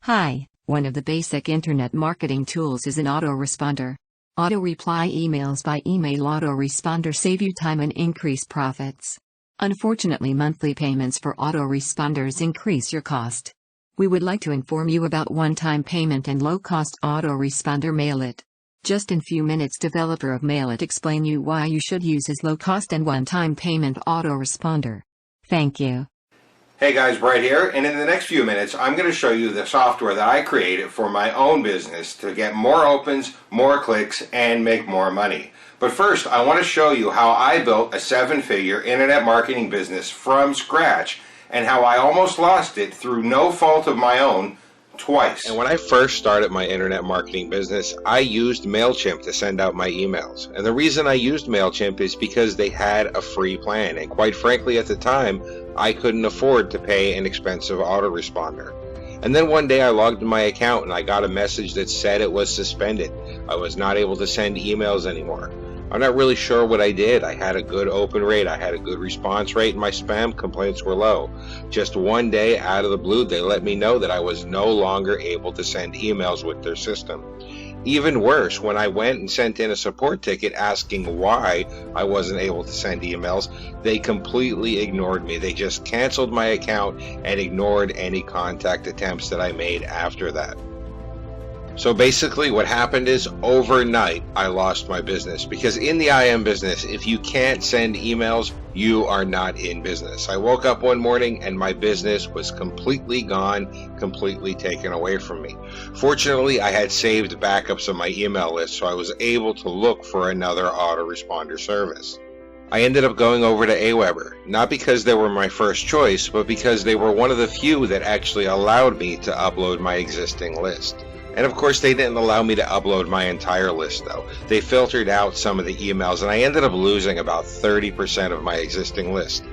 Hi, one of the basic internet marketing tools is an autoresponder. Auto-reply emails by email autoresponder save you time and increase profits. Unfortunately, monthly payments for autoresponders increase your cost. We would like to inform you about one-time payment and low-cost autoresponder MailIt. Just in few minutes, developer of MailIt explain you why you should use his low-cost and one-time payment autoresponder. Thank you. Hey guys, Brett here, and in the next few minutes I'm going to show you the software that I created for my own business to get more opens, more clicks, and make more money. But first, I want to show you how I built a 7-figure internet marketing business from scratch and how I almost lost it through no fault of my own twice. And when I first started my internet marketing business, I used MailChimp to send out my emails. And the reason I used MailChimp is because they had a free plan. And quite frankly, at the time, I couldn't afford to pay an expensive autoresponder. And then one day I logged in my account and I got a message that said it was suspended. I was not able to send emails anymore. I'm not really sure what I did. I had a good open rate, I had a good response rate, and my spam complaints were low. Just one day out of the blue, they let me know that I was no longer able to send emails with their system. Even worse, when I went and sent in a support ticket asking why I wasn't able to send emails, they completely ignored me. They just canceled my account and ignored any contact attempts that I made after that. So basically what happened is overnight I lost my business, because in the IM business, if you can't send emails, you are not in business. I woke up one morning and my business was completely gone, completely taken away from me. Fortunately, I had saved backups of my email list, so I was able to look for another autoresponder service. I ended up going over to Aweber, not because they were my first choice, but because they were one of the few that actually allowed me to upload my existing list. And of course, they didn't allow me to upload my entire list though. They filtered out some of the emails and I ended up losing about 30% of my existing list.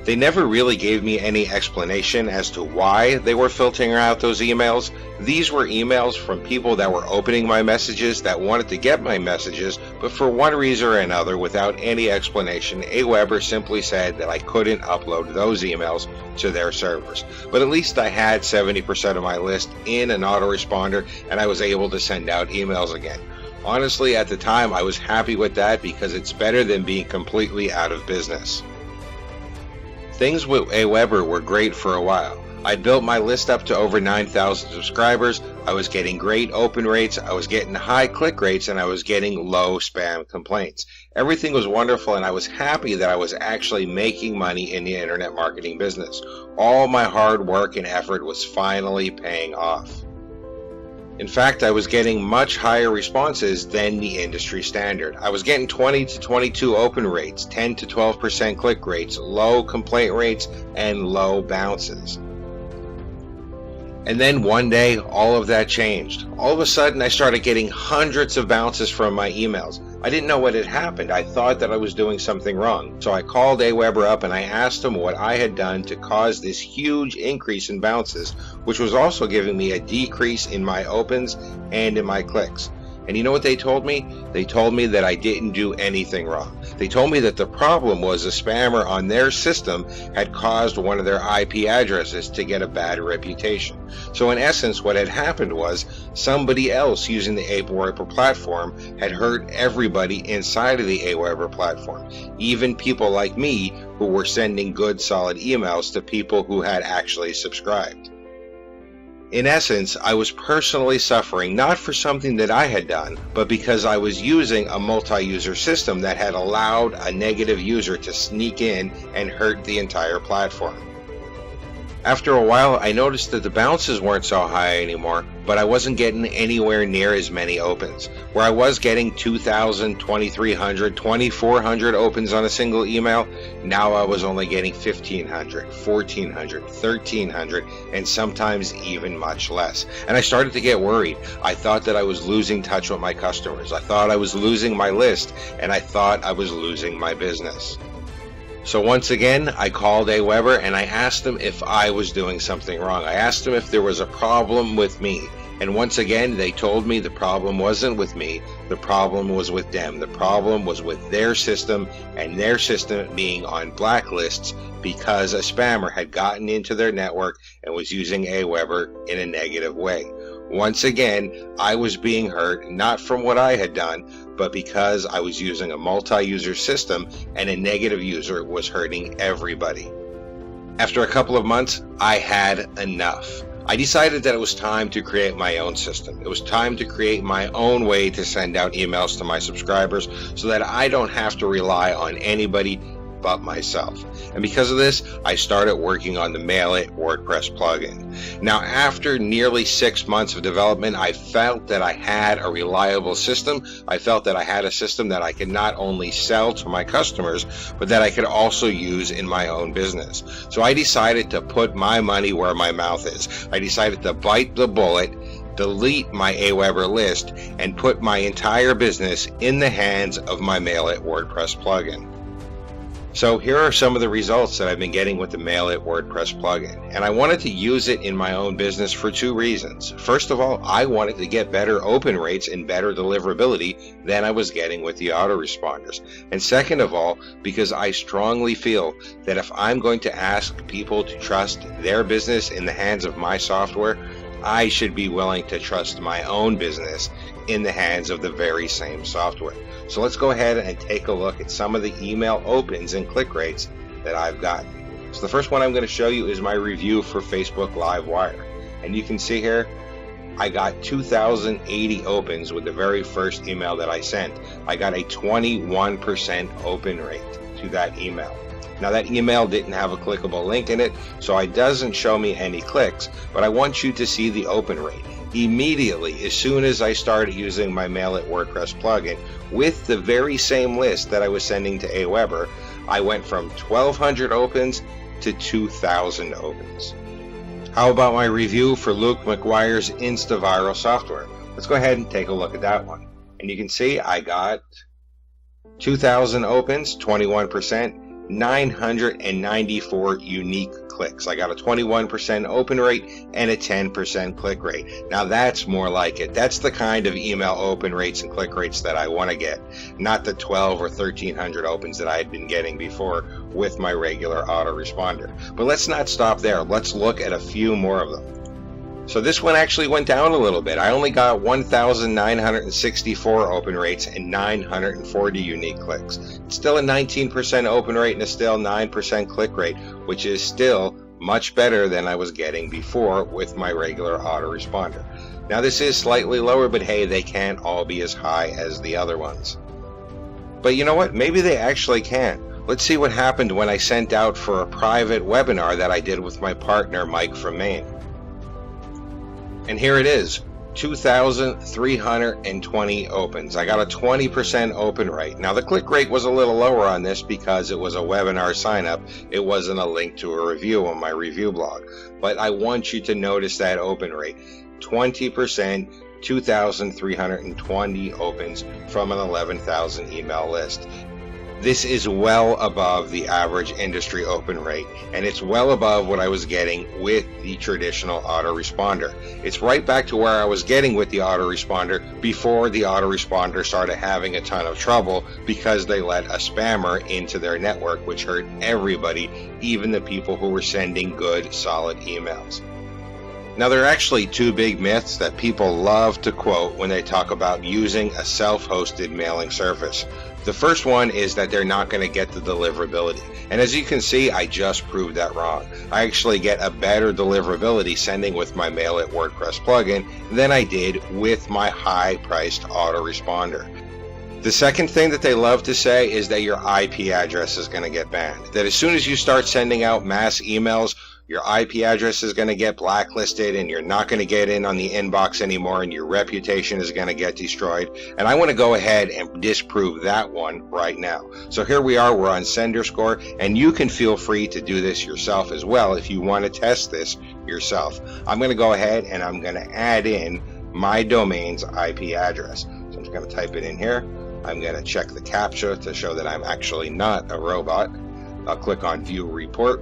They never really gave me any explanation as to why they were filtering out those emails. These were emails from people that were opening my messages, that wanted to get my messages, but for one reason or another, without any explanation, Aweber simply said that I couldn't upload those emails to their servers. But at least I had 70% of my list in an autoresponder and I was able to send out emails again. Honestly, at the time, I was happy with that because it's better than being completely out of business. Things with Aweber were great for a while. I built my list up to over 9,000 subscribers, I was getting great open rates, I was getting high click rates, and I was getting low spam complaints. Everything was wonderful and I was happy that I was actually making money in the internet marketing business. All my hard work and effort was finally paying off. In fact, I was getting much higher responses than the industry standard. I was getting 20 to 22 open rates, 10 to 12% click rates, low complaint rates, and low bounces. And then one day, all of that changed. All of a sudden, I started getting hundreds of bounces from my emails. I didn't know what had happened. I thought that I was doing something wrong. So I called Aweber up and I asked him what I had done to cause this huge increase in bounces, which was also giving me a decrease in my opens and in my clicks. And you know what they told me? They told me that I didn't do anything wrong. They told me that the problem was a spammer on their system had caused one of their IP addresses to get a bad reputation. So in essence, what had happened was somebody else using the Aweber platform had hurt everybody inside of the Aweber platform, even people like me who were sending good solid emails to people who had actually subscribed. In essence, I was personally suffering not for something that I had done, but because I was using a multi-user system that had allowed a negative user to sneak in and hurt the entire platform. After a while, I noticed that the bounces weren't so high anymore, but I wasn't getting anywhere near as many opens. Where I was getting 2,000, 2,300, 2,400 opens on a single email, now I was only getting 1,500, 1,400, 1,300, and sometimes even much less. And I started to get worried. I thought that I was losing touch with my customers. I thought I was losing my list, and I thought I was losing my business. So once again, I called Aweber and I asked them if I was doing something wrong. I asked them if there was a problem with me. And once again, they told me the problem wasn't with me. The problem was with them. The problem was with their system, and their system being on blacklists because a spammer had gotten into their network and was using Aweber in a negative way. Once again, I was being hurt, not from what I had done, but because I was using a multi-user system and a negative user was hurting everybody. After a couple of months, I had enough. I decided that it was time to create my own system. It was time to create my own way to send out emails to my subscribers so that I don't have to rely on anybody but myself. And because of this, I started working on the Mail It WordPress plugin. Now, after nearly 6 months of development, I felt that I had a reliable system. I felt that I had a system that I could not only sell to my customers, but that I could also use in my own business. So I decided to put my money where my mouth is. I decided to bite the bullet, delete my Aweber list, and put my entire business in the hands of my Mail It WordPress plugin. So here are some of the results that I've been getting with the Mail It WordPress plugin, and I wanted to use it in my own business for 2 reasons. First of all, I wanted to get better open rates and better deliverability than I was getting with the autoresponders. And second of all, because I strongly feel that if I'm going to ask people to trust their business in the hands of my software, I should be willing to trust my own business in the hands of the very same software. So let's go ahead and take a look at some of the email opens and click rates that I've gotten. So the first one I'm going to show you is my review for Facebook Livewire. And you can see here, I got 2,080 opens with the very first email that I sent. I got a 21% open rate to that email. Now that email didn't have a clickable link in it, so it doesn't show me any clicks, but I want you to see the open rate. Immediately, as soon as I started using my Mail It WordPress plugin with the very same list that I was sending to Aweber, I went from 1,200 opens to 2,000 opens. How about my review for Luke McGuire's InstaViral software? Let's go ahead and take a look at that one. And you can see I got 2,000 opens, 21%, 994 unique clicks. I got a 21% open rate and a 10% click rate. Now that's more like it. That's the kind of email open rates and click rates that I want to get, not the 12 or 1,300 opens that I had been getting before with my regular autoresponder. But let's not stop there. Let's look at a few more of them. So this one actually went down a little bit. I only got 1,964 open rates and 940 unique clicks. It's still a 19% open rate and a still 9% click rate, which is still much better than I was getting before with my regular autoresponder. Now this is slightly lower, but hey, they can't all be as high as the other ones. But you know what? Maybe they actually can. Let's see what happened when I sent out for a private webinar that I did with my partner, Mike from Maine. And here it is, 2,320 opens. I got a 20% open rate. Now the click rate was a little lower on this because it was a webinar sign up. It wasn't a link to a review on my review blog. But I want you to notice that open rate, 20%, 2,320 opens from an 11,000 email list. This is well above the average industry open rate, and it's well above what I was getting with the traditional autoresponder. It's right back to where I was getting with the autoresponder before the autoresponder started having a ton of trouble because they let a spammer into their network, which hurt everybody, even the people who were sending good, solid emails. Now, there are actually 2 big myths that people love to quote when they talk about using a self-hosted mailing service. The first one is that they're not going to get the deliverability. And as you can see, I just proved that wrong. I actually get a better deliverability sending with my Mail It WordPress plugin than I did with my high-priced autoresponder. The second thing that they love to say is that your IP address is going to get banned. That as soon as you start sending out mass emails, your IP address is going to get blacklisted and you're not going to get in on the inbox anymore and your reputation is going to get destroyed. And I want to go ahead and disprove that one right now. So here we are, we're on Sender Score, and you can feel free to do this yourself as well if you want to test this yourself. I'm going to go ahead and I'm going to add in my domain's IP address. So I'm just going to type it in here. I'm going to check the CAPTCHA to show that I'm actually not a robot. I'll click on View Report.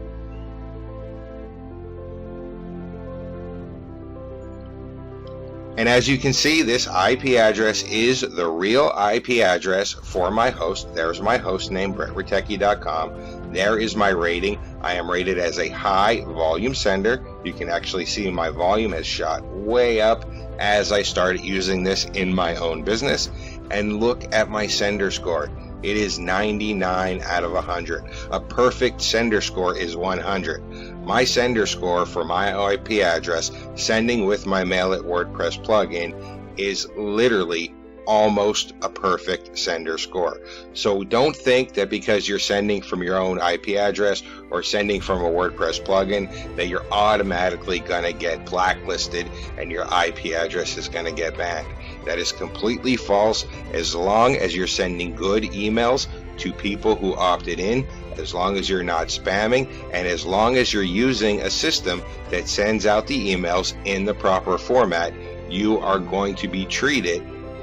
And as you can see, this IP address is the real IP address for my host. There's my host name, BrettRitecki.com. There is my rating. I am rated as a high volume sender. You can actually see my volume has shot way up as I started using this in my own business. And look at my sender score. It is 99 out of 100. A perfect sender score is 100. My sender score for my IP address, sending with my Mail It WordPress plugin, is literally almost a perfect sender score. So don't think that because you're sending from your own IP address or sending from a WordPress plugin that you're automatically going to get blacklisted and your IP address is going to get banned. That is completely false. As long as you're sending good emails to people who opted in, as long as you're not spamming, and as long as you're using a system that sends out the emails in the proper format, you are going to be treated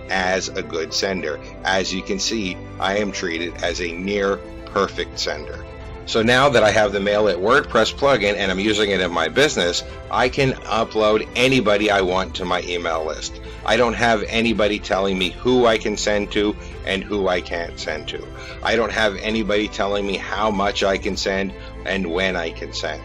as a good sender. As you can see, I am treated as a near perfect sender. So now that I have the Mail It WordPress plugin and I'm using it in my business, I can upload anybody I want to my email list. I don't have anybody telling me who I can send to and who I can't send to. I don't have anybody telling me how much I can send and when I can send.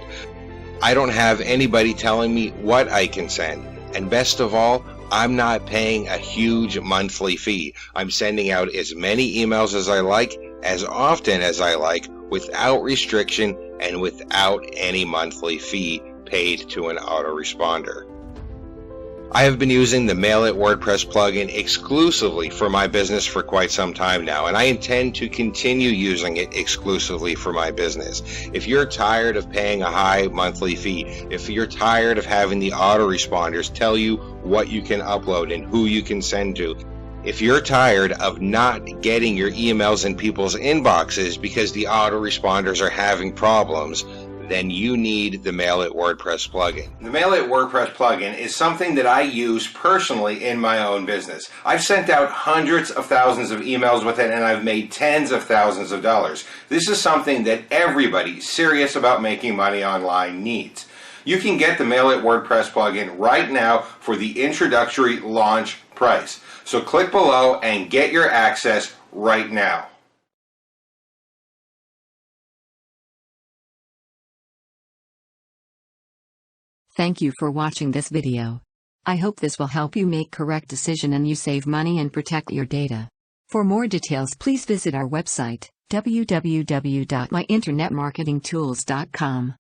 I don't have anybody telling me what I can send. And best of all, I'm not paying a huge monthly fee. I'm sending out as many emails as I like, as often as I like, without restriction and without any monthly fee paid to an autoresponder. I have been using the Mail It WordPress plugin exclusively for my business for quite some time now, and I intend to continue using it exclusively for my business. If you're tired of paying a high monthly fee, if you're tired of having the autoresponders tell you what you can upload and who you can send to, if you're tired of not getting your emails in people's inboxes because the autoresponders are having problems, then you need the Mail It WordPress plugin. The Mail It WordPress plugin is something that I use personally in my own business. I've sent out hundreds of thousands of emails with it, and I've made tens of thousands of dollars. This is something that everybody serious about making money online needs. You can get the Mail It WordPress plugin right now for the introductory launch price. So click below and get your access right now. Thank you for watching this video. I hope this will help you make correct decision and you save money and protect your data. For more details, please visit our website, www.myinternetmarketingtools.com.